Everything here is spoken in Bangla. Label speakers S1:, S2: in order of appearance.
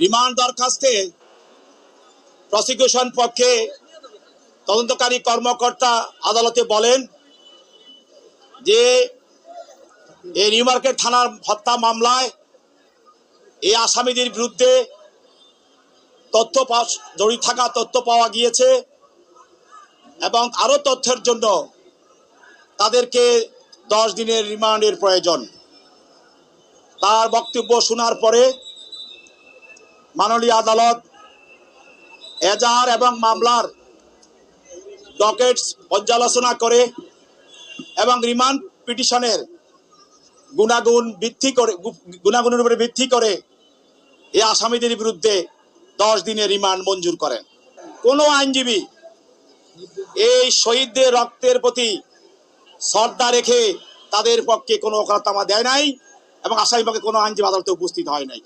S1: রিমান্ড দরখাস্তে প্রসিকিউশন পক্ষে তদন্তকারী কর্মকর্তা আদালতে বলেন যে এই নিউ মার্কেট থানার হত্যা মামলায় এই আসামিদের বিরুদ্ধে জড়িত থাকা তথ্য পাওয়া গিয়েছে এবং আরো তথ্যের জন্য তাদেরকে 10 দিনের রিমান্ডের প্রয়োজন। তার বক্তব্য শোনার পরে মাননীয় আদালত এজাহার এবং মামলার ডকেটস পর্যালোচনা করে এবং রিমান্ড পিটিশনের গুণাগুণের উপরে ভিত্তি করে এই আসামিদের বিরুদ্ধে 10 দিনের রিমান্ড মঞ্জুর করেন। কোনো আইনজীবী এই শহীদদের রক্তের প্রতি শ্রদ্ধা রেখে তাদের পক্ষে কোনো ওকালতনামা দেয় নাই এবং আসামিপক্ষে কোনো আইনজীবী আদালতে উপস্থিত হয় নাই।